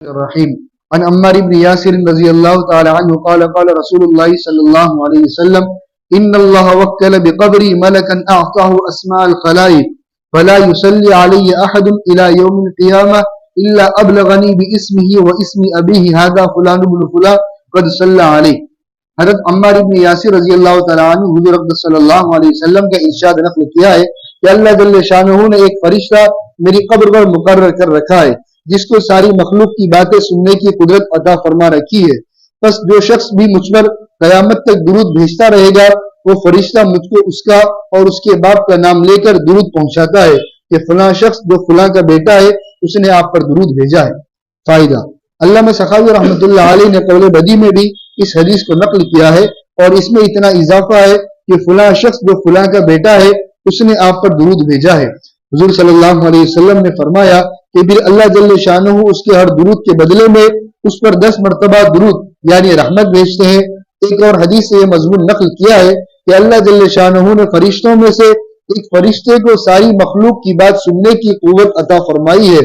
الرحيم عن عمار بن ياسر رضي الله تعالى عنه قال قال رسول الله صلى الله عليه وسلم إن الله وكل بقبري ملكا أعطاه أسماء الخلائق فلا يصلي علي أحد إلى يوم القيامة إلا أبلغني باسمه واسم أبيه هذا فلان بن فلان قد صلى عليه. حضرت عمار بن یاسر رضی اللہ تعالیٰ عنہ حضور اقدس صلی اللہ علیہ وسلم کا ارشاد نقل کیا ہے کہ اللہ جل شانہ نے ایک فرشتہ میری قبر پر مقرر کر رکھا ہے جس کو ساری مخلوق کی باتیں سننے کی قدرت عطا فرما رکھی ہے. بس جو شخص بھی مجھ پر قیامت تک درود بھیجتا رہے گا وہ فرشتہ مجھ کو اس کا اور اس کے باپ کا نام لے کر درود پہنچاتا ہے کہ فلاں شخص جو فلاں کا بیٹا ہے اس نے آپ پر درود بھیجا ہے. فائدہ: علامہ سخاوی رحمۃ اللہ علیہ نے قول بدی میں بھی اس حدیث کو نقل کیا ہے اور اس میں اتنا اضافہ ہے کہ فلاں شخص جو فلاں کا بیٹا ہے اس نے آپ پر درود بھیجا ہے. حضور صلی اللہ علیہ وسلم نے فرمایا کہ پھر اللہ جل شانہ اس کے ہر درود کے بدلے میں اس پر 10 مرتبہ درود یعنی رحمت بھیجتے ہیں. ایک اور حدیث سے یہ مضمون نقل کیا ہے کہ اللہ جل شانہ نے فرشتوں میں سے ایک فرشتے کو ساری مخلوق کی بات سننے کی قوت عطا فرمائی ہے.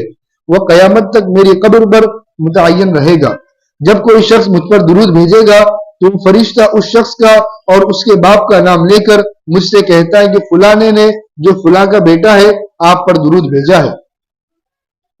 وہ قیامت تک میری قبر پر متعین رہے گا. جب کوئی شخص مجھ پر درود بھیجے گا تو فرشتہ اس شخص کا اور اس کے باپ کا نام لے کر مجھ سے کہتا ہے کہ فلانے نے جو فلاں کا بیٹا ہے آپ پر درود بھیجا ہے.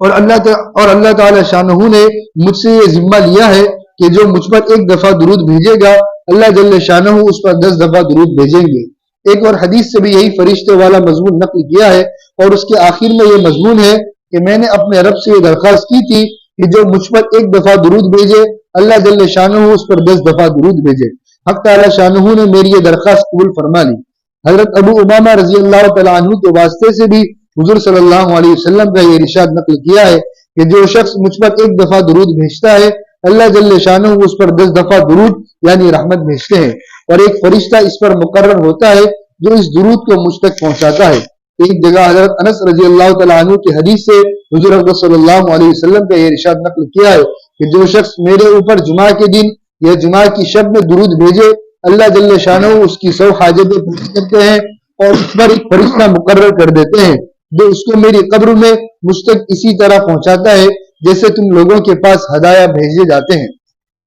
اور اللہ تعالی شانہ نے مجھ سے یہ ذمہ لیا ہے کہ جو مجھ پر ایک دفعہ درود بھیجے گا اللہ جل شانہ اس پر 10 دفعہ درود بھیجیں گے. ایک اور حدیث سے بھی یہی فرشتے والا مضمون نقل کیا ہے اور اس کے آخر میں یہ مضمون ہے کہ میں نے اپنے رب سے یہ درخواست کی تھی کہ جو مجھ پر ایک دفعہ درود بھیجے اللہ جل شانہ اس پر 10 دفعہ درود بھیجے. حق تعالی شانہ نے میری یہ درخواست قبول فرما لی. حضرت ابو امامہ رضی اللہ تعالیٰ عنہ کے واسطے سے بھی حضور صلی اللہ علیہ وسلم کا یہ ارشاد نقل کیا ہے کہ جو شخص مجھ پر ایک دفعہ درود بھیجتا ہے اللہ جل شانہ اس پر 10 دفعہ درود یعنی رحمت بھیجتے ہیں اور ایک فرشتہ اس پر مقرر ہوتا ہے جو اس درود کو مجھ تک پہنچاتا ہے. ایک جگہ حضرت انس رضی اللہ تعالیٰ عنہ کی حدیث سے حضور اقدس صلی اللہ علیہ وسلم کا یہ ارشاد نقل کیا ہے کہ جو شخص میرے اوپر جمعہ کے دن یا جمعہ کی شب میں درود بھیجے اللہ جل شانہ اس کی 100 حاجتیں پوری کرتے ہیں اور اس پر ایک فرشتہ مقرر کر دیتے ہیں جو اس کو میری قبر میں مجھ تک اسی طرح پہنچاتا ہے جیسے تم لوگوں کے پاس ہدایہ بھیجے جاتے ہیں.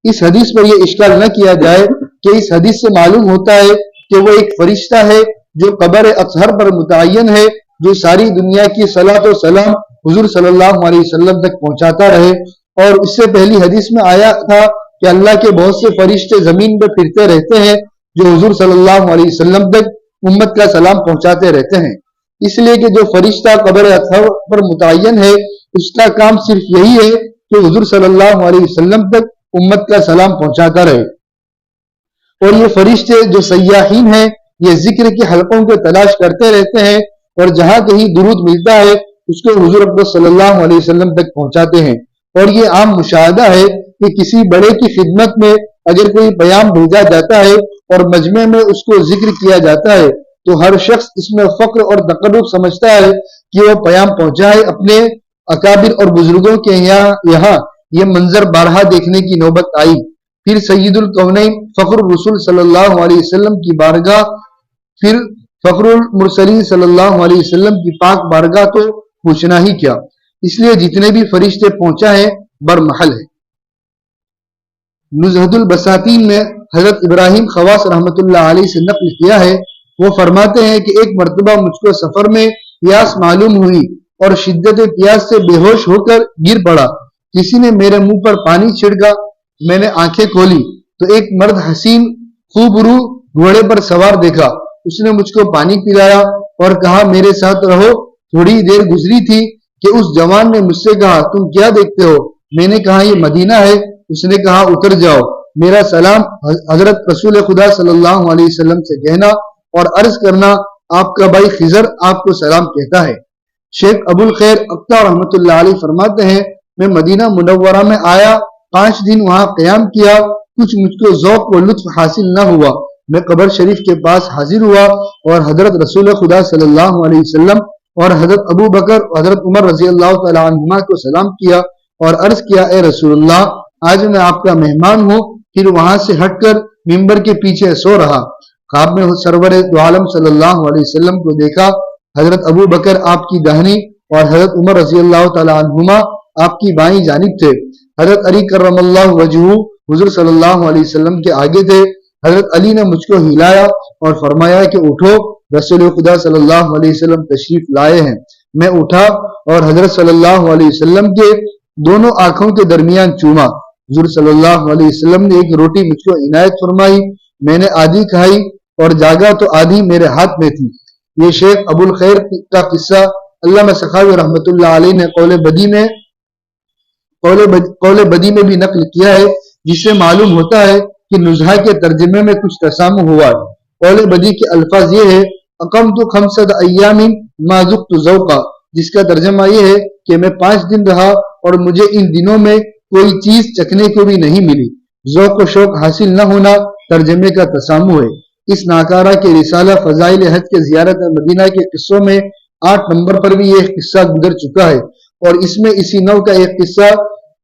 اس حدیث پر یہ اشکال نہ کیا جائے کہ اس حدیث سے معلوم ہوتا ہے کہ وہ ایک فرشتہ ہے جو قبر اطہر پر متعین ہے جو ساری دنیا کی صلاۃ و سلام حضور صلی اللہ علیہ وسلم تک پہنچاتا رہے. اور اس سے پہلی حدیث میں آیا تھا کہ اللہ کے بہت سے فرشتے زمین پہ پھرتے رہتے ہیں جو حضور صلی اللہ علیہ وسلم تک امت کا سلام پہنچاتے رہتے ہیں. اس لیے کہ جو فرشتہ قبر اطہر پر متعین ہے اس کا کام صرف یہی ہے کہ حضور صلی اللہ علیہ وسلم تک امت کا سلام پہنچاتا رہے. اور یہ فرشتے جو سیاحین ہیں یہ ذکر کے حلقوں کو تلاش کرتے رہتے ہیں اور جہاں کہیں درود ملتا ہے اس کو حضور اقدس صلی اللہ علیہ وسلم تک پہنچاتے ہیں. اور یہ عام مشاہدہ ہے کہ کسی بڑے کی خدمت میں اگر کوئی پیام بھیجا جاتا ہے اور مجمع میں اس کو ذکر کیا جاتا ہے تو ہر شخص اس میں فخر اور تقرب سمجھتا ہے کہ وہ پیام پہنچائے اپنے اکابر اور بزرگوں کے یہاں یہ منظر بارہا دیکھنے کی نوبت آئی. پھر سید الکونین فخر الرسول صلی اللہ علیہ وسلم کی بارگاہ پھر فخر المرسلین صلی اللہ علیہ وسلم کی پاک بارگاہ تو پوچھنا ہی کیا. اس لیے جتنے بھی فرشتے پہنچا ہے برمحل ہے. نزہۃ البساتین میں حضرت ابراہیم خواص رحمۃ اللہ علیہ سے نقل کیا ہے وہ فرماتے ہیں کہ ایک مرتبہ مجھ کو سفر میں پیاس معلوم ہوئی اور شدت پیاس سے بے ہوش ہو کر گر پڑا. کسی نے میرے منہ پر پانی چھڑکا. میں نے آنکھیں کھولی تو ایک مرد حسین خوبرو گھوڑے پر سوار دیکھا. اس نے مجھ کو پانی پلایا اور کہا میرے ساتھ رہو. تھوڑی دیر گزری تھی کہ اس جوان نے مجھ سے کہا تم کیا دیکھتے ہو؟ میں نے کہا یہ مدینہ ہے. اس نے کہا اتر جاؤ. میرا سلام حضرت رسول خدا صلی اللہ علیہ وسلم سے کہنا اور عرض کرنا آپ کا بھائی خضر آپ کو سلام کہتا ہے. شیخ ابو الخیر اقتا رحمۃ اللہ علیہ فرماتے ہیں میں مدینہ منورہ میں آیا 5 دن وہاں قیام کیا. کچھ مجھ کو ذوق و لطف حاصل نہ ہوا. میں قبر شریف کے پاس حاضر ہوا اور حضرت رسول خدا صلی اللہ علیہ وسلم اور حضرت ابو بکر اور حضرت عمر رضی اللہ تعالی عنہما کو سلام کیا اور عرض کیا اے رسول اللہ آج میں آپ کا مہمان ہوں. پھر وہاں سے ہٹ کر ممبر کے پیچھے سو رہا. خواب میں سرور دو عالم صلی اللہ علیہ وسلم کو دیکھا. حضرت ابو بکر آپ کی داہنی اور حضرت عمر رضی اللہ تعالی عنہما آپ کی بائیں جانب تھے۔ حضرت علی کرم اللہ وجہہ حضور صلی اللہ علیہ وسلم کے آگے تھے۔ حضرت علی نے مجھ کو ہلایا اور فرمایا کہ اٹھو، رسول خدا صلی اللہ علیہ وسلم تشریف لائے ہیں۔ میں اٹھا اور حضرت صلی اللہ علیہ وسلم کے دونوں آنکھوں کے درمیان چوما۔ حضور صلی اللہ علیہ وسلم نے ایک روٹی مجھ کو عنایت فرمائی، میں نے آدھی کھائی اور جاگا تو آدھی میرے ہاتھ میں تھی۔ یہ شیخ ابو الخیر کا قصہ علامہ سخاوی رحمۃ اللہ علیہ نے قول بدی میں بھی نقل کیا ہے، جس سے معلوم ہوتا ہے کہ نزہہ کے ترجمے میں کچھ تسامح ہوا ہے۔ قول بدی کے الفاظ یہ ہے اقمت 5 ایام ما ذقت ذوقا، جس کا ترجمہ یہ ہے کہ میں 5 دن رہا اور مجھے ان دنوں میں کوئی چیز چکھنے کو بھی نہیں ملی۔ ذوق و شوق حاصل نہ ہونا ترجمے کا تسامح ہے۔ اس ناکارہ کے رسالہ فضائل حج کے زیارت مدینہ کے قصوں میں 8 نمبر پر بھی یہ قصہ گزر چکا ہے، اور اس میں اسی نوع کا ایک قصہ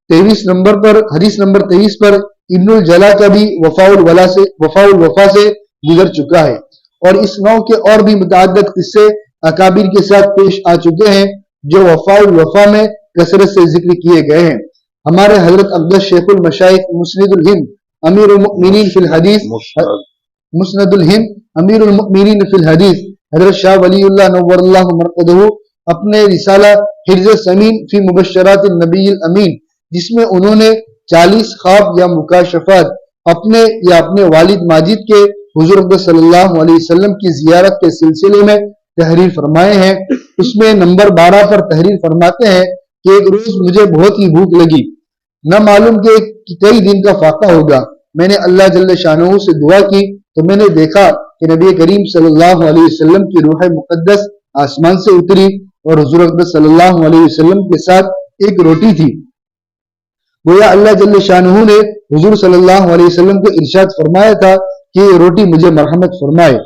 23 نمبر پر، حدیث نمبر 23 پر ابن الجلا کا بھی وفاء الوفا سے گزر چکا ہے، اور اس نوع کے اور بھی متعدد قصے اکابر کے ساتھ پیش آ چکے ہیں جو وفاء الوفا میں کثرت سے ذکر کیے گئے ہیں۔ ہمارے حضرت اقدس شیخ المشائخ مسند الہند امیر المؤمنین فی الحدیث حضرت شاہ ولی اللہ نور اللہ مرقدہ اپنے رسالہ حرز سمین فی مبشرات النبی الامین، جس میں انہوں نے 40 خواب یا مکاشفات اپنے یا اپنے والد ماجد کے حضور اقدس صلی اللہ علیہ وسلم کی زیارت کے سلسلے میں تحریر فرمائے ہیں۔ اس میں نمبر 12 پر تحریر فرماتے ہیں کہ ایک روز مجھے بہت ہی بھوک لگی، نہ معلوم کہ کئی دن کا فاقہ ہوگا۔ میں نے اللہ جل شانہ سے دعا کی تو میں نے دیکھا کہ نبی کریم صلی اللہ علیہ وسلم کی روح مقدس آسمان سے اتری اور حضور اقدس صلی اللہ علیہ وسلم کے ساتھ ایک روٹی تھی۔ گویا اللہ جل شانہ نے حضور صلی اللہ علیہ وسلم کو ارشاد فرمایا تھا کہ یہ روٹی مجھے مرحمت فرمائے۔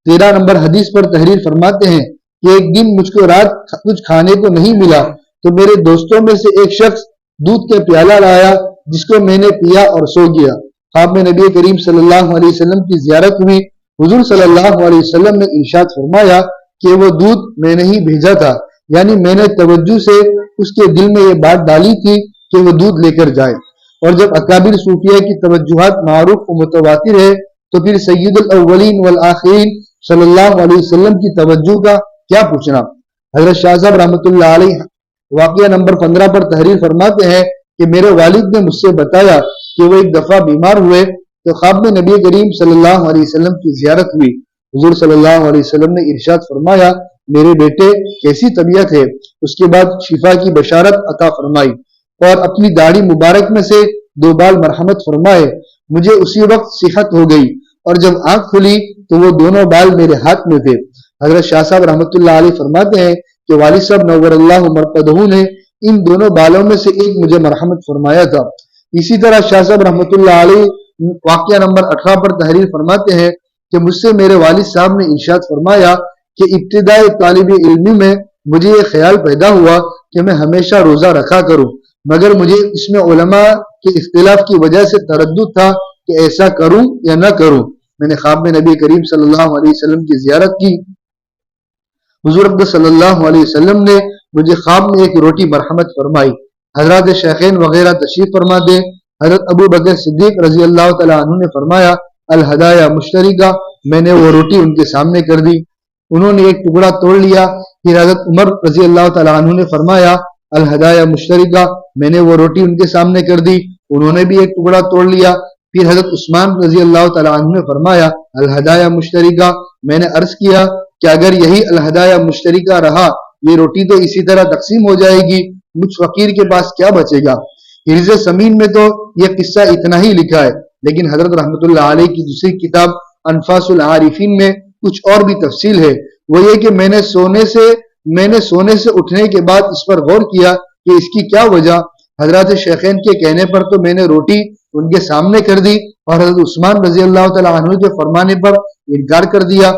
13 نمبر حدیث پر تحریر فرماتے ہیں کہ ایک دن مجھ کو رات کچھ کھانے کو نہیں ملا تو میرے دوستوں میں سے ایک شخص دودھ کا پیالہ لایا، جس کو میں نے پیا اور سو گیا۔ خواب میں نبی کریم صلی اللہ علیہ وسلم کی زیارت ہوئی۔ حضور صلی اللہ علیہ وسلم نے ارشاد فرمایا کہ وہ دودھ میں نے ہی بھیجا تھا، یعنی میں نے توجہ سے اس کے دل میں یہ بات ڈالی تھی کہ وہ دودھ لے کر جائے۔ اور جب اکابر صوفیہ کی توجہات معروف و متواتر ہے تو پھر سید الاولین والآخرین صلی اللہ علیہ وسلم کی توجہ کا کیا پوچھنا۔ حضرت شاہ صاحب رحمۃ اللہ علیہ واقعہ نمبر 15 پر تحریر فرماتے ہیں کہ میرے والد نے مجھ سے بتایا کہ وہ ایک دفعہ بیمار ہوئے تو خواب میں نبی کریم صلی اللہ علیہ وسلم کی زیارت ہوئی۔ حضور صلی اللہ علیہ وسلم نے ارشاد فرمایا میرے بیٹے کیسی طبیعت ہے؟ اس کے بعد شفا کی بشارت عطا فرمائی اور اپنی داڑھی مبارک میں سے 2 بال مرحمت فرمائے۔ مجھے اسی وقت صحت ہو گئی اور جب آنکھ کھلی تو وہ دونوں بال میرے ہاتھ میں تھے۔ حضرت شاہ صاحب رحمۃ اللہ علیہ فرماتے ہیں کہ والد صاحب نور اللہ مرقدہ نے ان دونوں بالوں میں سے ایک مجھے مرحمت فرمایا تھا۔ اسی طرح شاہ صاحب رحمۃ اللہ علیہ واقعہ نمبر 18 پر تحریر فرماتے ہیں کہ مجھ سے میرے والد صاحب نے ارشاد فرمایا کہ ابتدائی طالب علمی میں مجھے یہ خیال پیدا ہوا کہ میں ہمیشہ روزہ رکھا کروں، مگر مجھے اس میں علماء کے اختلاف کی وجہ سے تردد تھا کہ ایسا کروں یا نہ کروں۔ میں نے خواب میں نبی کریم صلی اللہ علیہ وسلم کی زیارت کی۔ حضور اقدس صلی اللہ علیہ وسلم نے مجھے خواب میں ایک روٹی مرحمت فرمائی۔ حضرات شیخین وغیرہ تشریف فرما دے۔ حضرت ابو بکر صدیق رضی اللہ تعالیٰ عنہ نے فرمایا الہدایہ مشترکہ، میں نے وہ روٹی ان کے سامنے کر دی، انہوں نے ایک ٹکڑا توڑ لیا۔ پھر حضرت عمر رضی اللہ تعالیٰ عنہ نے فرمایا الہدایہ مشترکہ، میں نے وہ روٹی ان کے سامنے کر دی، انہوں نے بھی ایک ٹکڑا توڑ لیا۔ پھر حضرت عثمان رضی اللہ تعالیٰ عنہ نے فرمایا الہدایہ مشترکہ، میں نے عرض کیا کہ اگر یہی الہدایہ مشترکہ رہا یہ روٹی تو اسی طرح تقسیم ہو جائے گی، مجھ فقیر کے پاس کیا بچے گا۔ حرز سمین میں تو یہ قصہ اتنا ہی لکھا ہے، لیکن حضرت رحمۃ اللہ علیہ کی دوسری کتاب انفاس العارفین میں کچھ اور بھی تفصیل ہے۔ وہ یہ کہ میں نے سونے سے اٹھنے کے بعد اس پر غور کیا کہ اس کی کیا وجہ۔ حضرات شیخین کے کہنے پر تو میں نے روٹی ان کے سامنے کر دی اور حضرت عثمان رضی اللہ تعالیٰ عنہ کے فرمانے پر انکار کر دیا۔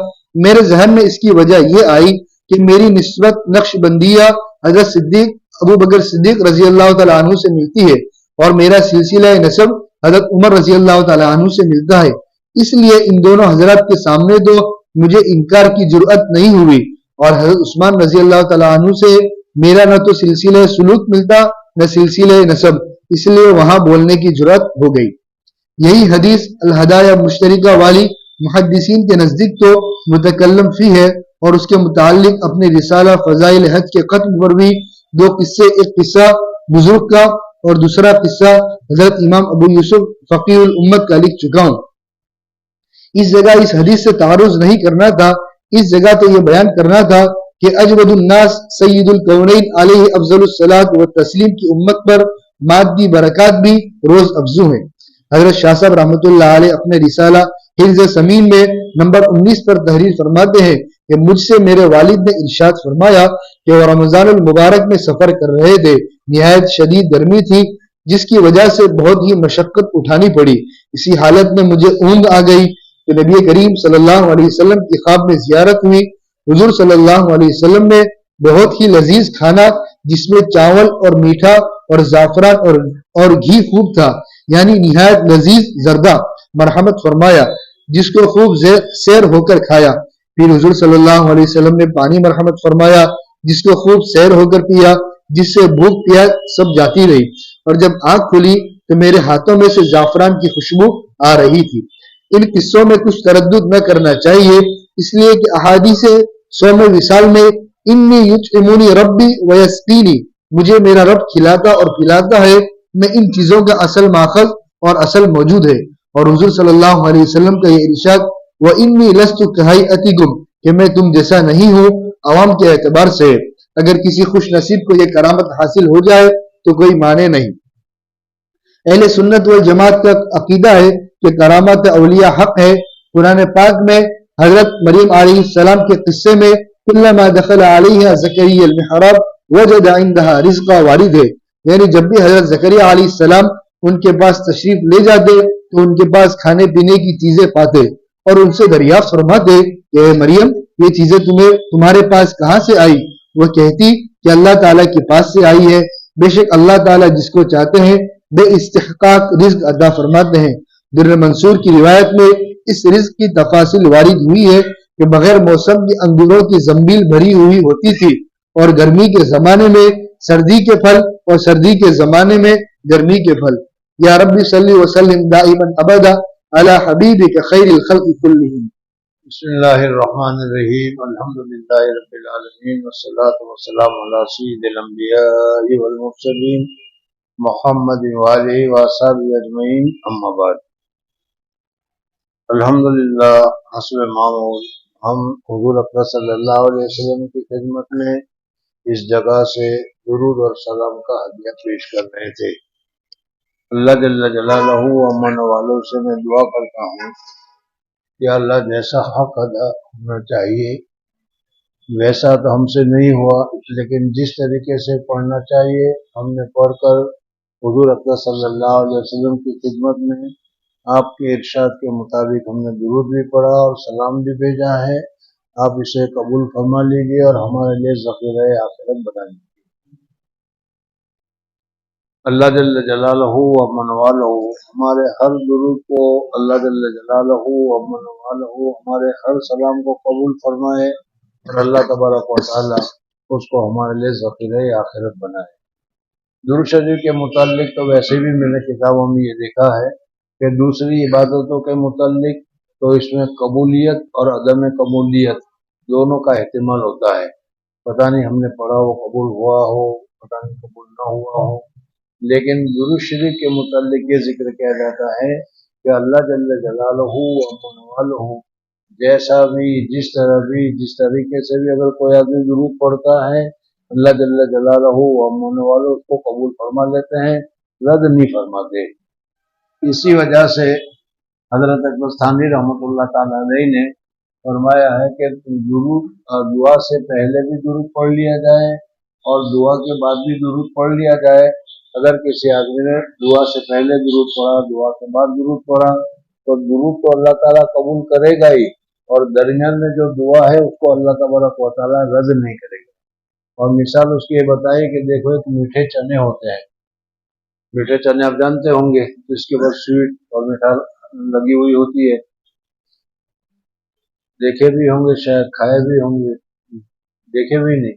میرے ذہن میں اس کی وجہ یہ آئی کہ میری نسبت نقش بندیہ حضرت ابو بکر صدیق رضی اللہ تعالیٰ عنہ سے ملتی ہے اور میرا سلسلہ نسب حضرت عمر رضی اللہ تعالیٰ عنہ سے ملتا ہے، اس لیے ان دونوں حضرات کے سامنے تو مجھے انکار کی جرأت نہیں ہوئی اور حضرت عثمان رضی اللہ تعالیٰ عنہ سے میرا نہ تو سلسلہ سلوک ملتا نہ سلسلہ نسب، اس لیے وہاں بولنے کی جرات ہو گئی۔ یہی حدیث الہدایہ مشترکہ والی محدثین کے نزدیک تو متکلم فی ہے، اور اس کے متعلق اپنے رسالہ فضائل حج کے ختم پر بھی دو قصے، ایک قصہ بزرگ کا اور دوسرا قصہ حضرت امام ابو یوسف فقیہ الامت کا لکھ چکا ہوں۔ اس جگہ اس حدیث سے تعارض نہیں کرنا تھا، اس جگہ تو یہ بیان کرنا تھا کہ اجود الناس سید الکونین علیہ افضل الصلاۃ والتسلیم کی امت پر مادی برکات بھی روز افزو ہیں۔ حضرت شاہ صاحب رحمۃ اللہ علیہ اپنے رسالہ حفظ سمین میں نمبر 19 پر تحریر فرماتے ہیں کہ مجھ سے میرے والد نے ارشاد فرمایا کہ وہ رمضان المبارک میں سفر کر رہے تھے، نہایت شدید گرمی تھی جس کی وجہ سے بہت ہی مشقت اٹھانی پڑی۔ اسی حالت میں مجھے اونگ آ گئی کہ نبی کریم صلی اللہ علیہ وسلم کی خواب میں زیارت ہوئی۔ حضور صلی اللہ علیہ وسلم نے بہت ہی لذیذ کھانا جس میں چاول اور میٹھا اور زعفران اور گھی خوب تھا، یعنی نہایت لذیذ زردہ مرحمت فرمایا، جس کو خوب سیر ہو کر کھایا۔ پھر حضور صلی اللہ علیہ وسلم نے پانی مرحمت فرمایا جس کو خوب سیر ہو کر پیا، جس سے بھوک پیاس سب جاتی رہی، اور جب آنکھ کھلی تو میرے ہاتھوں میں سے زعفران کی خوشبو آ رہی تھی۔ ان قصوں میں کچھ تردد نہ کرنا چاہیے، اس لیے کہ احادیث صوم وصال میں انی یطعمنی ربی ویسقینی، مجھے میرا رب کھلاتا اور پلاتا ہے، میں ان چیزوں کا اصل ماخذ اور اصل موجود ہے۔ اور حضور صلی اللہ علیہ وسلم کا یہ ارشاد وانی لست کہیئتکم، کہ میں تم جیسا نہیں ہوں عوام کے اعتبار سے، اگر کسی خوش نصیب کو یہ کرامت حاصل ہو جائے تو کوئی مانے نہیں۔ اہل سنت والجماعت کا عقیدہ ہے کہ کرامت اولیاء حق ہے۔ قرآن پاک میں حضرت مریم علیہ السلام کے قصے میں کلما دخل علیہ زکریا المحراب وجد عندها رزقا وارد ہے، یعنی جب بھی حضرت زکریا علیہ السلام ان کے پاس تشریف لے جاتے تو ان کے پاس کھانے پینے کی چیزیں پاتے اور ان سے دریافت فرماتے کہ اے مریم یہ چیزیں تمہارے پاس کہاں سے آئی؟ وہ کہتی کہ اللہ تعالیٰ کے پاس سے آئی ہے، بے شک اللہ تعالیٰ جس کو چاہتے ہیں بے استحقاق رزق عطا فرماتے ہیں۔ در منصور کی روایت میں اس رزق کی تفاصیل وارد ہوئی ہے کہ بغیر موسم کی انگوروں کی زنبیل بھری ہوئی ہوتی تھی، اور گرمی کے زمانے میں سردی کے پھل اور سردی کے زمانے میں گرمی کے پھل۔ یا رب صلی وسلم دائما ابدا علی حبیبک خیر الخلق کلہم۔ بسم اللہ الرحمن الرحیم، الحمدللہ رب العالمین، والصلاة والسلام علی سید الانبیاء والمرسلین محمد وآلہ وصحبہ اجمعین، اما بعد۔ الحمدللہ حسب معمول ہم حضور اکرم صلی اللہ علیہ وسلم کی خدمت میں اس جگہ سے درود اور سلام کا ہدیہ پیش کر رہے تھے۔ اللہ جل جلالہ و من والوں سے میں دعا کرتا ہوں کہ اللہ جیسا حق ادا ہونا چاہیے ویسا تو ہم سے نہیں ہوا، لیکن جس طریقے سے پڑھنا چاہیے ہم نے پڑھ کر حضور اکرم صلی اللہ علیہ وسلم کی خدمت میں آپ کے ارشاد کے مطابق ہم نے درود بھی پڑھا اور سلام بھی بھیجا ہے۔ آپ اسے قبول فرما لیجیے اور ہمارے لیے ذخیرہ آخرت بنا لیجیے۔ اللہ جل جلالہ و من والہ ہمارے ہر درود کو، اللہ جل جلالہ و من والہ ہمارے ہر سلام کو قبول فرمائے، اور اللہ تبارک و تعالی اس کو ہمارے لیے ذخیرہ آخرت بنائے۔ درود شریف کے متعلق تو ویسے بھی میں نے کتابوں میں یہ دیکھا ہے کہ دوسری عبادتوں کے متعلق تو اس میں قبولیت اور عدم قبولیت دونوں کا احتمال ہوتا ہے۔ پتہ نہیں ہم نے پڑھا ہو قبول ہوا ہو، پتہ نہیں قبول نہ ہوا ہو، لیکن درود شریف کے متعلق یہ ذکر کیا جاتا ہے کہ اللہ جل جلالہ و من والہ جیسا بھی، جس طرح بھی، جس طریقے سے بھی اگر کوئی آدمی درود پڑھتا ہے اللہ جل جلالہ و من والہ اس کو قبول فرما لیتے ہیں، رد نہیں فرماتے۔ اسی وجہ سے حضرت اکبر تھانوی رحمۃ اللہ تعالی علیہ نے فرمایا ہے کہ درود دعا سے پہلے بھی درود پڑھ لیا جائے اور دعا کے بعد بھی درود پڑھ لیا جائے۔ اگر کسی آدمی نے دعا سے پہلے درود پڑھا، دعا کے بعد درود پڑھا، تو درود تو اللہ تعالیٰ قبول کرے گا ہی، اور درمیان میں جو دعا ہے اس کو اللہ تبارک و تعالیٰ رد نہیں کرے گا۔ اور مثال اس کی یہ بتائی کہ دیکھو ایک میٹھے چنے ہوتے ہیں، میٹھے چنے آپ جانتے ہوں گے، جس کے اوپر سویٹ اور میٹھا لگی ہوئی ہوتی ہے، دیکھے بھی ہوں گے، شاید کھائے بھی ہوں گے، دیکھے بھی نہیں۔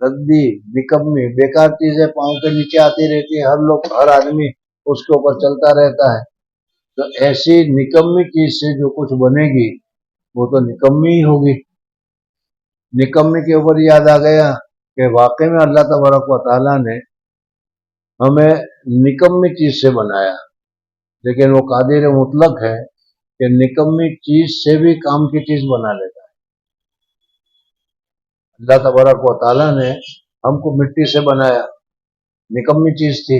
ردی نکمی بیکار چیزیں پاؤں کے نیچے آتی رہتی ہے، ہر آدمی اس کے اوپر چلتا رہتا ہے، تو ایسی نکمی چیز سے جو کچھ بنے گی وہ تو نکمی ہی ہوگی۔ نکمی کے اوپر یاد آ گیا کہ واقعی میں اللہ تبارک و تعالیٰ نے ہمیں نکمی چیز سے بنایا، لیکن وہ قادر مطلق ہے کہ نکمی چیز سے بھی کام کی چیز بنا لیتا ہے۔ اللہ تبارک و تعالیٰ نے ہم کو مٹی سے بنایا، نکمی چیز تھی۔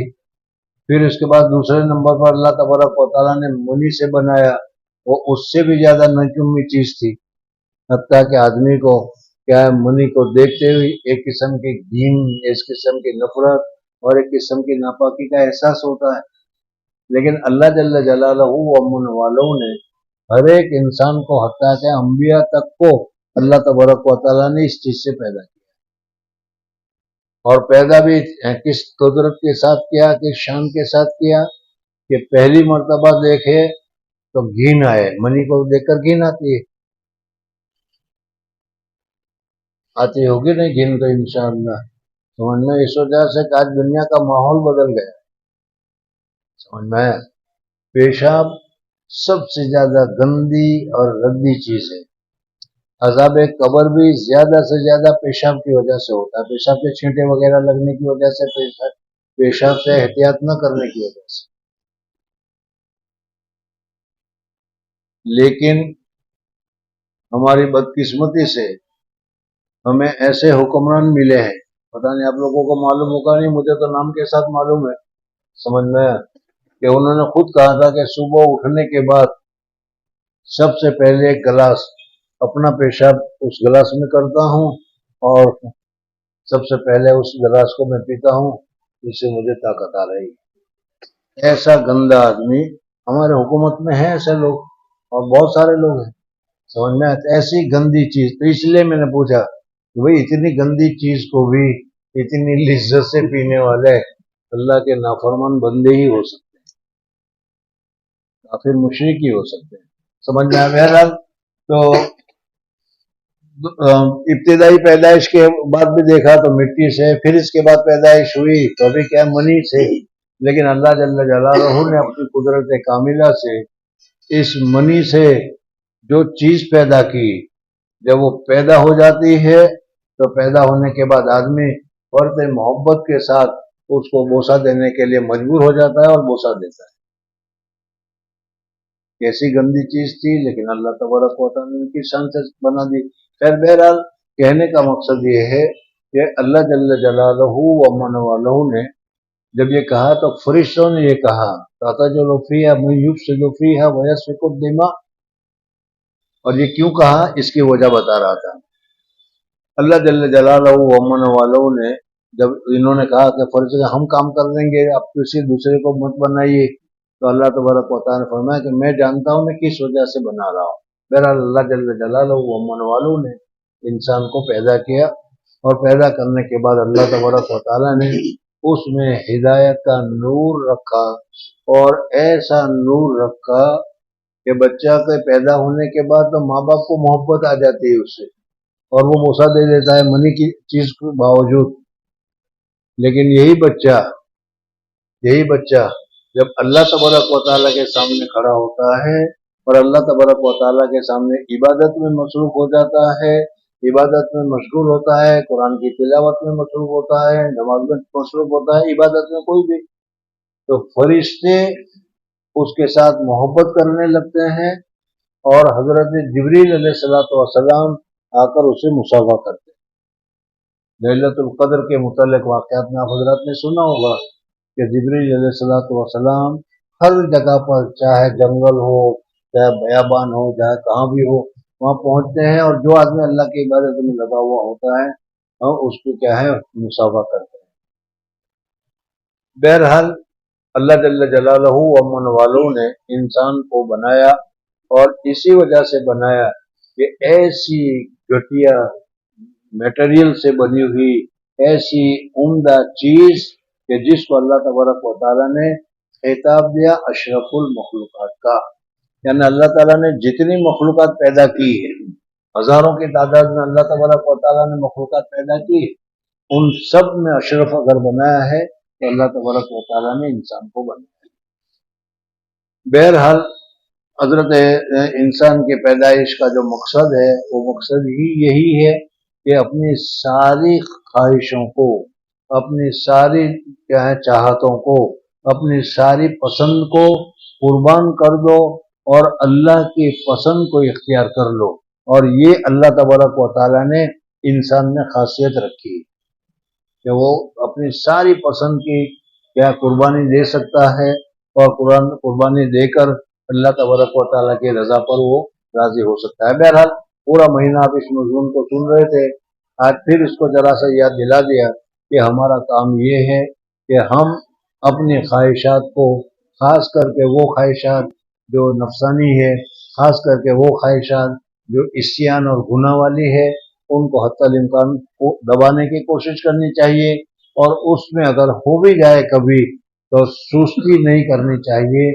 پھر اس کے بعد دوسرے نمبر پر اللہ تبارک و تعالیٰ نے منی سے بنایا، وہ اس سے بھی زیادہ نکمی چیز تھی، حتیٰ کہ آدمی کو کیا ہے منی کو دیکھتے ہوئے ایک قسم کی گھین، ایک قسم کی نفرت اور ایک قسم کی ناپاکی کا احساس ہوتا ہے۔ لیکن اللہ جل جلالہ و من والوں نے ہر ایک انسان کو حتیٰ کہ انبیاء تک کو اللہ تبارک و تعالیٰ نے اس چیز سے پیدا کیا، اور پیدا بھی کس قدرت کے ساتھ کیا، کس شان کے ساتھ کیا کہ پہلی مرتبہ دیکھے تو گھین آئے، منی کو دیکھ کر گھین آتی ہے، آتی ہوگی نہیں گھن تو انشاءاللہ سمجھ میں۔ اس وجہ سے کہ آج دنیا کا ماحول بدل گیا، سمجھ میں۔ پیشاب سب سے زیادہ گندی اور ردی چیز ہے۔ عذاب قبر بھی زیادہ سے زیادہ پیشاب کی وجہ سے ہوتا ہے، پیشاب کے چھینٹے وغیرہ لگنے کی وجہ سے، پیشاب سے احتیاط نہ کرنے کی وجہ سے۔ لیکن ہماری بدقسمتی سے ہمیں ایسے حکمران ملے ہیں، پتہ نہیں آپ لوگوں کو معلوم ہوگا، نہیں مجھے تو نام کے ساتھ معلوم ہے، سمجھ میں، کہ انہوں نے خود کہا تھا کہ صبح اٹھنے کے بعد سب سے پہلے ایک گلاس اپنا پیشاب اس گلاس میں کرتا ہوں اور سب سے پہلے اس گلاس کو میں پیتا ہوں، اس سے مجھے طاقت آ رہی ہے۔ ایسا گندا آدمی ہمارے حکومت میں ہے، ایسے لوگ اور بہت سارے لوگ ہیں، سمجھ میں۔ ایسی گندی چیز، تو اس لیے میں نے پوچھا کہ بھئی اتنی گندی چیز کو بھی اتنی لذت سے پینے والے اللہ کے نافرمان بندے ہی ہو سکتے ہیں، کافر مشرک ہی ہو سکتے ہیں، سمجھ میں۔ بہرحال تو ابتدائی پیدائش کے بعد بھی دیکھا تو مٹی سے، پھر اس کے بعد پیدائش ہوئی تو ابھی کیا منی سے، لیکن اللہ جل جلالہ نے اپنی قدرت کاملہ سے اس منی سے جو چیز پیدا کی، جب وہ پیدا ہو جاتی ہے تو پیدا ہونے کے بعد آدمی فرد محبت کے ساتھ اس کو بوسہ دینے کے لیے مجبور ہو جاتا ہے اور بوسہ دیتا ہے۔ کیسی گندی چیز تھی، لیکن اللہ تبارک و تعالیٰ نے ان کی شان سے بنا دی۔ خیر بہرحال کہنے کا مقصد یہ ہے کہ اللہ جل جلالہ و من والہ نے جب یہ کہا تو فرشتوں نے یہ کہا تعتجل فیہا من یفسد فیہا ویسفک الدماء، اور یہ کیوں کہا اس کی وجہ بتا رہا تھا۔ اللہ جل جلالہ و من والہ نے جب انہوں نے کہا کہ فرشتے ہم کام کر دیں گے، آپ کسی دوسرے کو مت بنائیے، تو اللہ تبارک و تعالیٰ نے فرمایا کہ میں جانتا ہوں میں کس وجہ سے بنا رہا ہوں۔ بہرحال اللہ جل جلالہ و من والہ نے انسان کو پیدا کیا، اور پیدا کرنے کے بعد اللہ تبارک و تعالیٰ نے اس میں ہدایت کا نور رکھا، اور ایسا نور رکھا کہ بچہ کے پیدا ہونے کے بعد تو ماں باپ کو محبت آ جاتی ہے اس سے، اور وہ بوسہ دے دیتا ہے منی کی چیز کے باوجود۔ لیکن یہی بچہ جب اللہ تبارک و تعالیٰ کے سامنے کھڑا ہوتا ہے اور اللہ تبارک و تعالیٰ کے سامنے عبادت میں مصروف ہو جاتا ہے، عبادت میں مشغول ہوتا ہے، قرآن کی تلاوت میں مصروف ہوتا ہے، نماز میں مصروف ہوتا ہے، عبادت میں کوئی بھی، تو فرشتے اس کے ساتھ محبت کرنے لگتے ہیں، اور حضرت جبریل علیہ السلام آ کر اسے مصافحہ کرتے ہیں۔ لیلۃ القدر کے متعلق واقعات میں آپ حضرات نے سنا ہوگا کہ جبریل علیہ السلام ہر جگہ پر، چاہے جنگل ہو، چاہے بیابان ہو، چاہے کہاں بھی ہو، وہاں پہنچتے ہیں، اور جو آدمی اللہ کی عبادت میں لگا ہوا ہوتا ہے اس کو کیا ہے مصافحہ کرتے ہیں۔ بہرحال اللہ جل جلالہ و من والوں نے انسان کو بنایا، اور اسی وجہ سے بنایا کہ ایسی گھٹیا میٹیریل سے بنی ہوئی ایسی عمدہ چیز کہ جس کو اللہ تبارک و تعالیٰ نے خطاب دیا اشرف المخلوقات کا، یعنی اللہ تعالیٰ نے جتنی مخلوقات پیدا کی ہے، ہزاروں کی تعداد میں اللہ تبارک و تعالیٰ نے مخلوقات پیدا کی، ان سب میں اشرف اگر بنایا ہے تو اللہ تبارک و تعالیٰ نے انسان کو بنایا ہے۔ بہرحال حضرت انسان کی پیدائش کا جو مقصد ہے وہ مقصد ہی یہی ہے کہ اپنی ساری خواہشوں کو، اپنی ساری چاہتوں کو، اپنی ساری پسند کو قربان کر دو اور اللہ کی پسند کو اختیار کر لو۔ اور یہ اللہ تبارک و تعالیٰ نے انسان میں خاصیت رکھی کہ وہ اپنی ساری پسند کی قربانی دے سکتا ہے، اور قربانی دے کر اللہ تبارک و تعالیٰ کی رضا پر وہ راضی ہو سکتا ہے۔ بہرحال پورا مہینہ آپ اس مضمون کو سن رہے تھے، آج پھر اس کو ذرا سا یاد دلا دیا کہ ہمارا کام یہ ہے کہ ہم اپنی خواہشات کو، خاص کر کے وہ خواہشات جو نفسانی ہے، خاص کر کے وہ خواہشات جو عصیان اور گناہ والی ہے، ان کو حتی الامکان کو دبانے کی کوشش کرنی چاہیے، اور اس میں اگر ہو بھی جائے کبھی تو سستی نہیں کرنی چاہیے،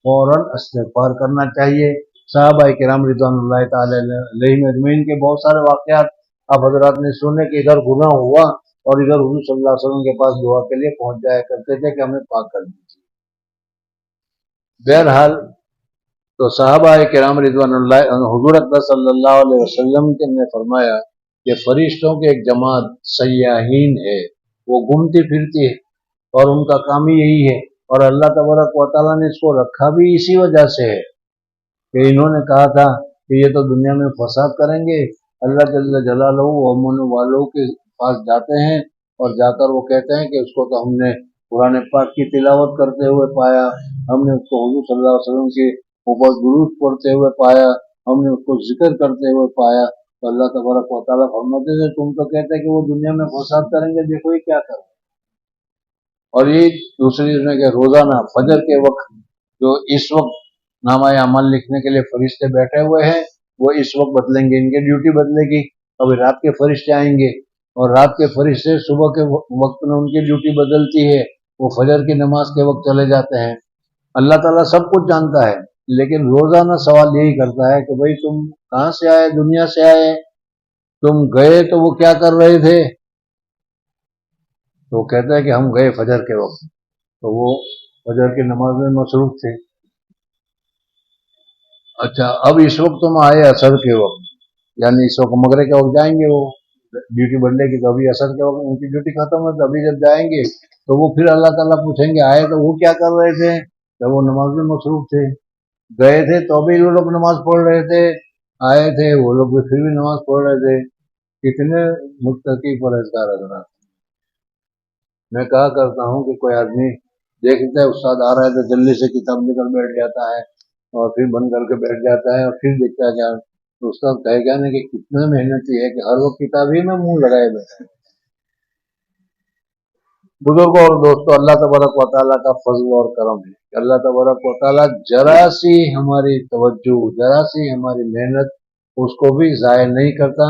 فوراً استغفار کرنا چاہیے۔ صحابہ کرام رضوان اللہ تعالی علیہم اجمعین کے بہت سارے واقعات آپ حضرات نے سنے کہ ادھر گناہ ہوا اور ادھر حضور صلی اللہ علیہ وسلم کے پاس دعا کے لیے پہنچ جایا کرتے تھے کہ ہمیں پاک کر دیجیے۔ بہرحال تو صحابہ کرام رضوان اللہ حضور اکبر صلی اللہ علیہ وسلم نے فرمایا کہ فرشتوں کی ایک جماعت سیاحین ہے، وہ گھومتی پھرتی ہے اور ان کا کام ہی یہی ہے، اور اللہ تبارک و تعالیٰ نے اس کو رکھا بھی اسی وجہ سے ہے کہ انہوں نے کہا تھا کہ یہ تو دنیا میں فساد کریں گے، اللہ جل جلالہ امن والوں کے پاس جاتے ہیں اور جا کر وہ کہتے ہیں کہ اس کو تو ہم نے قرآن پاک کی تلاوت کرتے ہوئے پایا، ہم نے اس کو حضور صلی اللہ علیہ وسلم کے اوپر درود پڑھتے ہوئے پایا، ہم نے اس کو ذکر کرتے ہوئے پایا۔ تو اللہ تبارک و تعالیٰ فرماتے تھے تم تو کہتے کہ وہ دنیا میں فساد کریں گے، دیکھو یہ کیا کر رہے ہیں۔ اور یہ دوسری میں کہ روزانہ فجر کے وقت جو اس وقت نامہ اعمال لکھنے کے لیے فرشتے بیٹھے ہوئے ہیں، وہ اس وقت بدلیں گے، ان کی ڈیوٹی بدلے گی، ابھی رات کے فرشتے آئیں گے، اور رات کے فرشتے صبح کے وقت میں ان کی ڈیوٹی بدلتی ہے، وہ فجر کی نماز کے وقت چلے جاتے ہیں۔ اللہ تعالیٰ سب کچھ جانتا ہے، لیکن روزانہ سوال یہی کرتا ہے کہ بھئی تم کہاں سے آئے؟ دنیا سے آئے، تم گئے تو وہ کیا کر رہے تھے؟ تو وہ کہتا ہے کہ ہم گئے فجر کے وقت، تو وہ فجر کی نماز میں مصروف تھے۔ اچھا اب اس وقت تم آئے عصر کے وقت، یعنی اس وقت مغرب کے وقت جائیں گے، وہ ڈیوٹی بدلے گی تو ابھی عصر کے وقت ان کی ڈیوٹی ختم ہے، تو ابھی جب جائیں گے تو وہ پھر اللہ تعالیٰ پوچھیں گے آئے تو وہ کیا کر رہے تھے؟ جب وہ نماز میں مصروف تھے، گئے تھے تو بھی وہ لوگ نماز پڑھ رہے تھے، آئے تھے وہ لوگ بھی پھر بھی نماز پڑھ رہے تھے۔ کتنے متقی پرہیزگار حضرات۔ میں کہا کرتا ہوں کہ کوئی آدمی دیکھتا ہے استاد آ رہا ہے تو جلدی سے کتاب لے کر بیٹھ جاتا ہے اور پھر بند کر کے بیٹھ جاتا ہے، اور پھر دیکھتا ہے کہ استاد کہے گا نہیں کہ کتنا محنتی ہے کہ ہر وقت کتاب ہی میں منہ لگائے بیٹھا ہے۔ بزرگوں اور دوستوں، اللہ تبارک و تعالیٰ کا فضل اور کرم ہے کہ اللہ تبارک و تعالیٰ ذرا سی ہماری توجہ، ذرا سی ہماری محنت اس کو بھی ضائع نہیں کرتا۔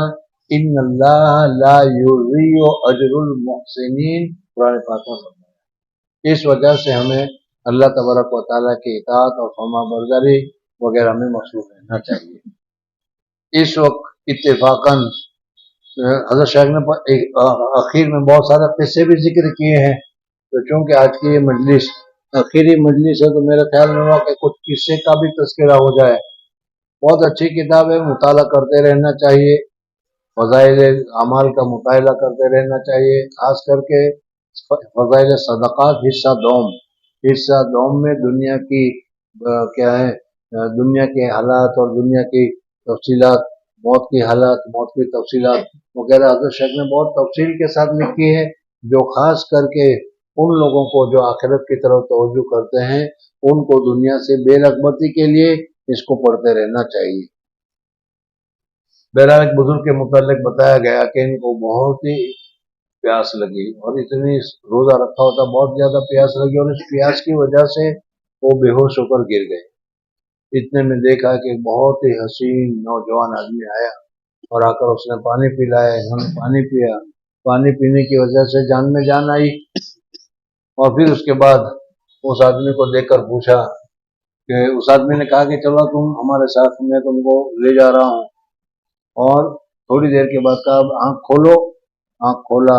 ان اللہ لا یضیع اجر المحسنین، قرآن پاک میں فرمایا۔ اس وجہ سے ہمیں اللہ تبارک و تعالیٰ کی اطاعت اور فرما برداری وغیرہ میں مصروف رہنا چاہیے۔ اس وقت اتفاقاً حضرت شیخ نے اخیر میں بہت سارے قصے بھی ذکر کیے ہیں، تو چونکہ آج کی یہ مجلس آخری مجلس ہے تو میرے خیال میں ہوا کہ کچھ قصے کا بھی تذکرہ ہو جائے۔ بہت اچھی کتاب ہے، مطالعہ کرتے رہنا چاہیے، فضائل اعمال کا مطالعہ کرتے رہنا چاہیے، خاص کر کے فضائل صدقات حصہ دوم میں دنیا کی دنیا کے حالات اور دنیا کی تفصیلات، موت کی حالات، موت کی تفصیلات وغیرہ حضرت شیخ نے بہت تفصیل کے ساتھ لکھی ہے، جو خاص کر کے ان لوگوں کو جو آخرت کی طرف توجہ کرتے ہیں ان کو دنیا سے بے رغبتی کے لیے اس کو پڑھتے رہنا چاہیے۔ بہرحال ایک بزرگ کے متعلق بتایا گیا کہ ان کو بہت ہی پیاس لگی اور اتنی روزہ رکھا ہوتا بہت زیادہ پیاس لگی، اور اس پیاس کی وجہ سے وہ بے ہوش ہو کر گر گئے۔ اتنے میں دیکھا کہ بہت ہی حسین نوجوان آدمی آیا اور آ کر اس نے پانی پلایا، انہوں نے پانی پیا، پانی پینے کی وجہ سے جان میں جان آئی، اور پھر اس کے بعد اس آدمی کو دیکھ کر پوچھا کہ اس آدمی نے کہا کہ چلو تم ہمارے ساتھ، میں تم کو لے جا رہا ہوں، اور تھوڑی دیر کے بعد کہا آنکھ کھولو، آنکھ کھولا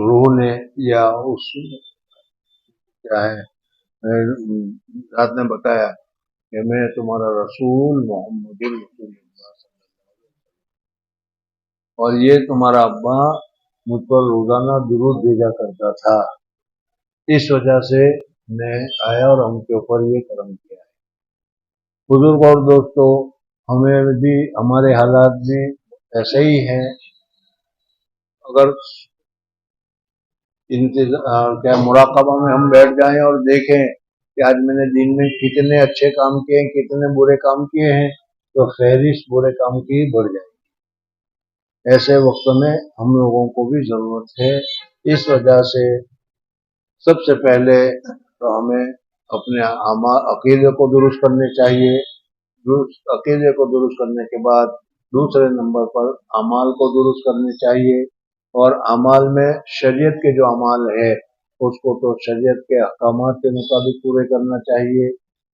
روح نے یا اس کیا ہے ذات نے بتایا کہ میں تمہارا رسول محمد رسول اللہ اور یہ تمہارا ابا مجھ پر روزانہ درود بھیجا کرتا تھا، اس وجہ سے میں آیا اور ہم کے اوپر یہ کرم کیا ہے۔ بزرگ اور دوستو، ہمیں بھی ہمارے حالات میں ایسے ہی ہیں۔ اگر کیا مراقبہ میں ہم بیٹھ جائیں اور دیکھیں کہ آج میں نے دن میں کتنے اچھے کام کیے ہیں، کتنے برے کام کیے ہیں، تو فہرست برے کام کی بڑھ جائے گی۔ ایسے وقت میں ہم لوگوں کو بھی ضرورت ہے، اس وجہ سے سب سے پہلے تو ہمیں اپنے عقیدے کو درست کرنے چاہیے۔ عقیدے کو درست کرنے کے بعد دوسرے نمبر پر اعمال کو درست کرنے چاہیے، اور اعمال میں شریعت کے جو اعمال ہے اس کو تو شریعت کے احکامات کے مطابق پورے کرنا چاہیے،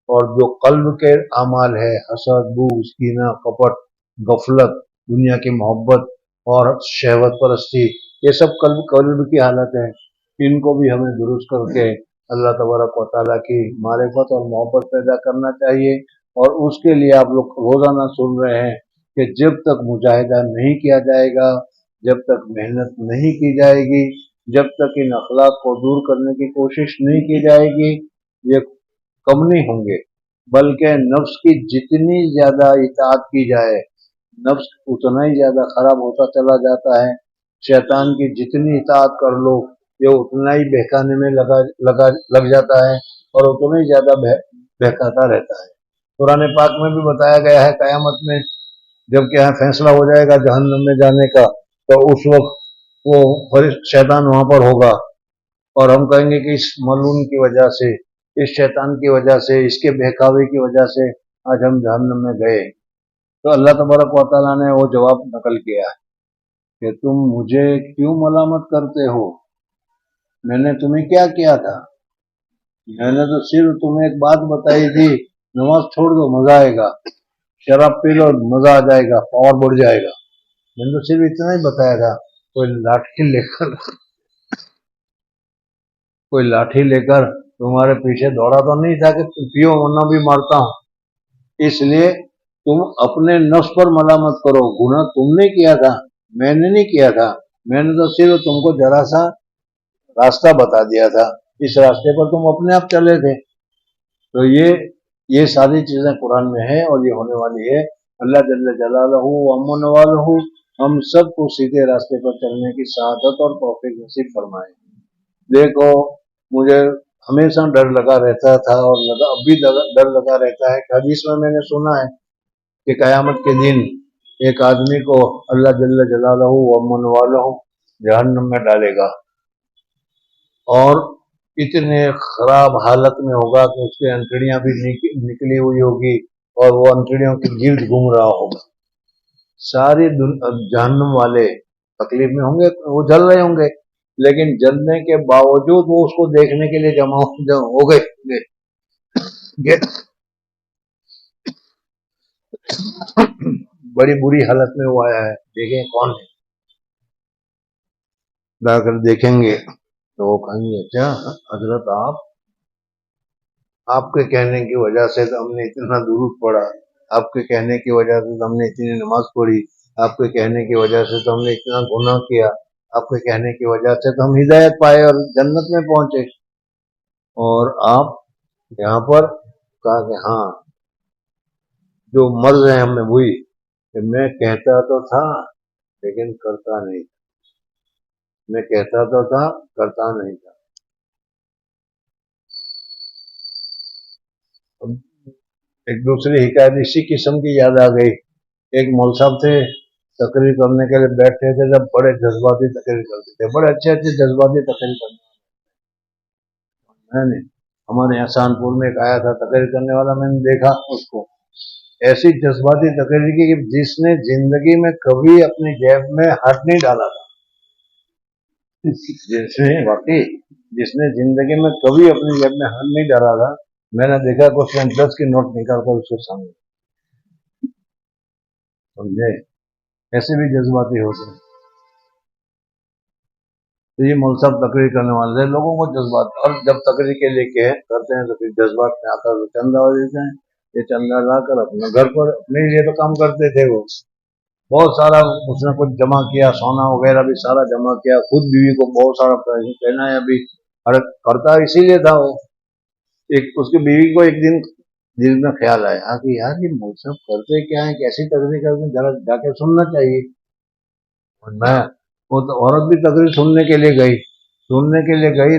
اور جو قلب کے اعمال ہے، حسد، بغض، کینہ، کپٹ، غفلت، دنیا کی محبت اور شہوت پرستی، یہ سب قلب کی حالت ہے، ان کو بھی ہمیں درست کر کے اللہ تبارک و تعالیٰ کی معرفت اور محبت پیدا کرنا چاہیے۔ اور اس کے لیے آپ لوگ روزانہ سن رہے ہیں کہ جب تک مجاہدہ نہیں کیا جائے گا، جب تک محنت نہیں کی جائے گی، جب تک ان اخلاق کو دور کرنے کی کوشش نہیں کی جائے گی، یہ کم نہیں ہوں گے، بلکہ نفس کی جتنی زیادہ اطاعت کی جائے نفس اتنا ہی زیادہ خراب ہوتا چلا جاتا ہے۔ شیطان کی جتنی اطاعت کر لو یہ اتنا ہی بہکانے میں لگ جاتا ہے اور اتنا ہی زیادہ بہکاتا رہتا ہے۔ قرآن پاک میں بھی بتایا گیا ہے قیامت میں جب کہ یہاں فیصلہ ہو جائے گا جہنم میں جانے کا، تو اس وقت وہ شیطان وہاں پر ہوگا اور ہم کہیں گے کہ اس ملعون کی وجہ سے، اس شیطان کی وجہ سے، اس کے بہکاوے کی وجہ سے آج ہم جہنم میں گئے۔ تو اللہ تبارک و تعالیٰ نے وہ جواب نقل کیا ہے کہ تم مجھے کیوں ملامت کرتے ہو؟ میں نے تمہیں کیا کیا تھا؟ میں نے تو صرف تمہیں ایک بات بتائی تھی، نماز چھوڑ دو مزہ آئے گا، شراب پی لو مزہ آ جائے گا، پاور بڑھ جائے گا، میں نے تو صرف اتنا ہی بتایا تھا۔ کوئی لاٹھی لے کر تمہارے پیچھے دوڑا تو نہیں تھا کہ پیو ورنہ بھی مارتا ہوں۔ اس لیے تم اپنے نفس پر ملامت کرو، گناہ تم نے کیا تھا، میں نے نہیں کیا تھا، میں نے تو صرف تم کو ذرا سا راستہ بتا دیا تھا، اس راستے پر تم اپنے آپ چلے تھے۔ تو یہ ساری چیزیں قرآن میں ہے اور یہ ہونے والی ہے۔ اللہ جل جلالہ و امن والہ ہم سب کو سیدھے راستے پر چلنے کی سعادت اور توفیق نصیب فرمائے۔ دیکھو مجھے ہمیشہ ڈر لگا رہتا تھا اور اب بھی ڈر لگا رہتا ہے کہ حدیث میں نے سنا ہے کہ قیامت کے دن ایک آدمی کو اللہ جل جلالہ و امن والہ جہنم میں ڈالے گا اور اتنے خراب حالت میں ہوگا کہ اس کی انتڑیاں بھی نکلی ہوئی ہوگی اور وہ انتڑیوں کی گرد گھوم رہا ہوگا۔ سارے جہنم والے تکلیف میں ہوں گے، وہ جل رہے ہوں گے، لیکن جلنے کے باوجود وہ اس کو دیکھنے کے لیے جمع ہو گئے بڑی بری حالت میں وہ آیا ہے، دیکھیں کون ہے، جا کر دیکھیں گے تو وہ کہیں گے اچھا حضرت آپ کے کہنے کی وجہ سے تو ہم نے اتنا درود پڑھا، آپ کے کہنے کی وجہ سے تو ہم نے اتنی نماز پڑھی، آپ کے کہنے کی وجہ سے تو ہم نے اتنا گناہ کیا، آپ کے کہنے کی وجہ سے تو ہم ہدایت پائے اور جنت میں پہنچے، اور آپ یہاں پر کہا کہ ہاں جو مرض ہے ہم میں وہی کہ میں کہتا تو تھا لیکن کرتا نہیں تھا، میں کہتا تو تھا کرتا نہیں تھا۔ ایک دوسری حکایت اسی قسم کی یاد آ گئی۔ ایک مول صاحب تھے، تقریر کرنے کے لیے بیٹھے تھے، جب بڑے جذباتی تقریر کرتے تھے، بڑے اچھے جذباتی تقریر کرتے تھے۔ ہمارے یہاں سہارنپور میں ایک آیا تھا تقریر کرنے والا، میں نے دیکھا اس کو ایسی جذباتی تقریر کی کہ جس نے زندگی میں کبھی اپنی جیب میں ہاتھ نہیں ڈالا تھا، جس نے زندگی میں کبھی اپنی جیب میں ہاتھ نہیں ڈالا تھا، میں نے دیکھا کہ اس نے 10 کے نوٹ نکال کر اس کے سامنے، سمجھے، ایسے بھی جذباتی ہوتے ہیں۔ تو یہ مول صاحب تقریر کرنے والے ہیں، لوگوں کو جذبات، اور جب تقریر کے لیے کرتے ہیں تو پھر جذبات میں آ کر چندہ ہو دیتے ہیں. یہ چندہ لا کر اپنے گھر پر اپنے لیے تو کام کرتے تھے، وہ بہت سارا اس نے کچھ جمع کیا، سونا وغیرہ بھی سارا جمع کیا، خود بیوی کو بہت سارا پہنا ہے. ابھی کرتا اسی لیے تھا وہ. اس کی بیوی کو ایک دن دل میں خیال آیا کہ یار یہ مول صاحب کرتے کیا ہیں، کیسی تقریر کرتے ہیں، ذرا جا کے سننا چاہیے. اور میں وہ تو عورت بھی تقریر سننے کے لیے گئی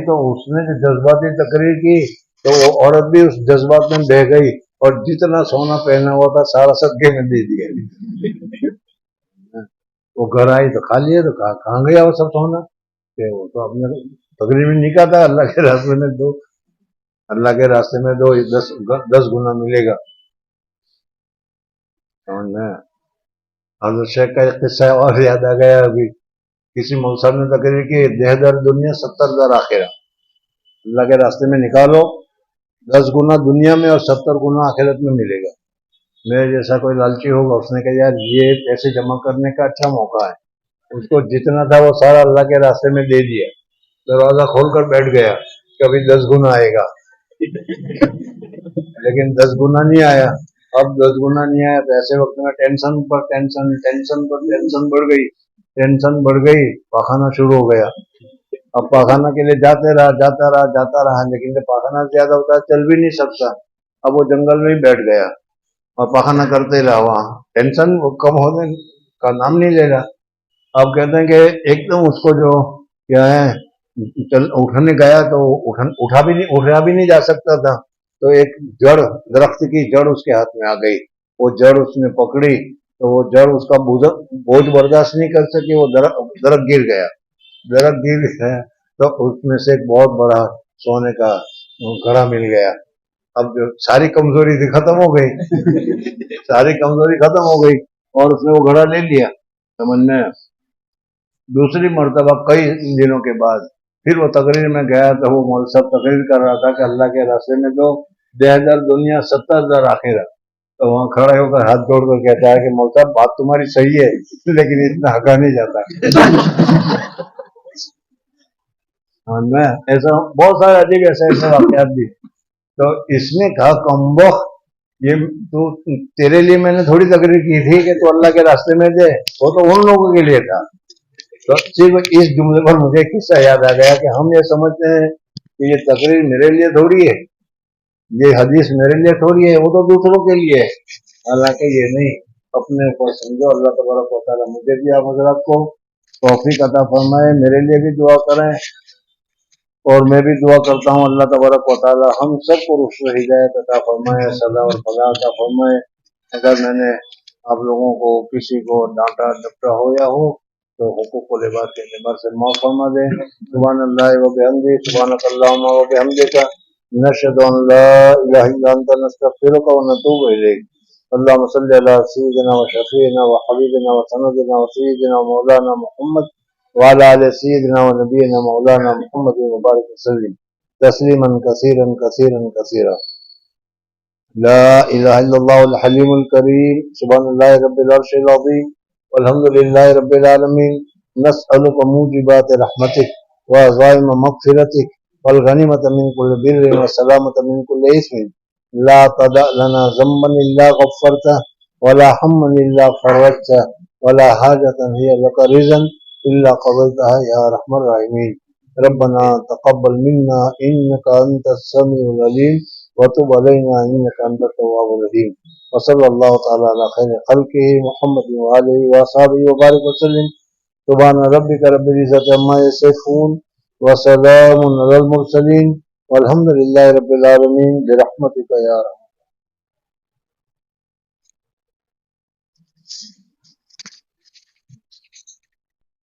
تو اس نے جو جذباتی تقریر کی تو وہ عورت بھی اس جذبات میں بہہ گئی اور جتنا سونا پہنا ہوا تھا سارا صدقے میں دے دیا. وہ گھر آئی تو کھا لیا، تو کہاں گیا وہ سب سونا؟ کہ وہ تو اپنے تقریر میں نہیں کہا تھا اللہ کے راستے میں دو، اللہ کے راستے میں دو، 10 گنا ملے گا. حضرت شیخ کا ایک قصہ اور یاد آ گیا ابھی. کسی مول صاحب نے تقریر کی 10,000 دنیا 70,000 آخرت، اللہ کے راستے میں نکالو 10 گنا دنیا میں اور 70 گنا آخرت میں ملے گا. میرے جیسا کوئی لالچی ہوگا، اس نے کہا یار یہ پیسے جمع کرنے کا اچھا موقع ہے. اس کو جتنا تھا وہ سارا اللہ کے راستے میں دے دیا، دروازہ کھول کر بیٹھ گیا کہ ابھی 10 گنا آئے گا. لیکن 10 گنا نہیں آیا. اب 10 گنا نہیں آیا تو ایسے وقت میں ٹینشن پر ٹینشن بڑھ گئی. پاخانہ شروع ہو گیا. اب پاخانہ کے لیے جاتا رہا لیکن جب پاخانہ زیادہ ہوتا ہے چل بھی نہیں سکتا. اب وہ جنگل میں ہی بیٹھ گیا اور پاخانہ کرتے رہا. وہاں ٹینشن کم ہونے کا نام نہیں لے رہا. اب کہتے ہیں کہ ایک دم اس کو جو کیا ہے اٹھنے گیا تو اٹھا بھی نہیں جا سکتا تھا. تو ایک جڑ، درخت کی جڑ اس کے ہاتھ میں آ گئی. وہ جڑ اس نے پکڑی تو وہ جڑ اس کا بوجھ برداشت نہیں کر سکی، وہ درخت گر گیا. تو اس میں سے ایک بہت بڑا سونے کا گھڑا مل گیا. اب جو ساری کمزوری تھی ختم ہو گئی اور اس نے وہ گھڑا لے لیا. سمجھنے دوسری مرتبہ کئی دنوں کے بعد پھر وہ تقریر میں گیا تو وہ مول صاحب تقریر کر رہا تھا کہ اللہ کے راستے میں تو 10,000 دنیا 70,000 آخرت. تو وہاں کھڑے ہو کر ہاتھ جوڑ کر کہتا ہے کہ مول صاحب بات تمہاری صحیح ہے لیکن اتنا ہکا نہیں جاتا. میں ایسا بہت سارے عجیب ایسے واقعات بھی. تو اس نے کہا کمبخت، یہ تو تیرے لیے میں نے تھوڑی تقریر کی تھی کہ تو اللہ کے راستے میں دے، وہ تو ان لوگوں کے لیے تھا. تو صرف اس جملے پر مجھے قصہ یاد آ گیا کہ ہم یہ سمجھتے ہیں کہ یہ تقریر میرے لیے تھوڑی ہے، یہ حدیث میرے لیے تھوڑی ہے، وہ تو دوسروں کے لیے ہے. حالانکہ یہ نہیں، اپنے اوپر سمجھو. اللہ تبارک و تعالیٰ مجھے بھی آپ حضرات کو توفیق عطا فرمائے. میرے لیے بھی دعا کریں اور میں بھی دعا کرتا ہوں اللہ تبارک و تعالیٰ ہم سب کو رشد و ہدایت عطا فرمائے، صلاح اور فلاح عطا فرمائے. اگر میں نے آپ لوگوں کو کسی کو ڈانٹا ڈپٹا ہو یا ہو تو حقوق و لباس کے اعتبار سے معاف فرما دیں. سبحان اللہ و بحمدہ، سبحانک اللہم و بحمدک، نشہد ان لا الہ الا انت، نستغفرک و نتوب الیک. اللہم صلی علی سیدنا و شفیعنا و حبیبنا و سندنا و سیدنا و مولانا محمد وعلى آل سيدنا ونبينا مولانا محمد وبارك وسلم تسليما كثيرا كثيرا كثيرا. لا إله إلا الله الحليم الكريم، سبحان الله رب العرش العظيم، والحمد لله رب العالمين. نسألك موجبات رحمتك وعزائم مغفرتك والغنيمة من كل بر والسلامة من كل إثم. لا تدع لنا ذنبا إلا غفرته ولا هما إلا فرجته ولا حاجة هي لك رضا إلا قضيتها يا أرحم الراحمين. ربنا تقبل منا إنك أنت السميع العليم وتب علينا إنك أنت التواب الرحيم. وصلى الله تعالى على خير خلقه محمد وآله وأصحابه وبارك وسلم. سبحان ربك رب العزة عما يصفون وسلام على المرسلين والحمد لله رب العالمين برحمتك يا رب.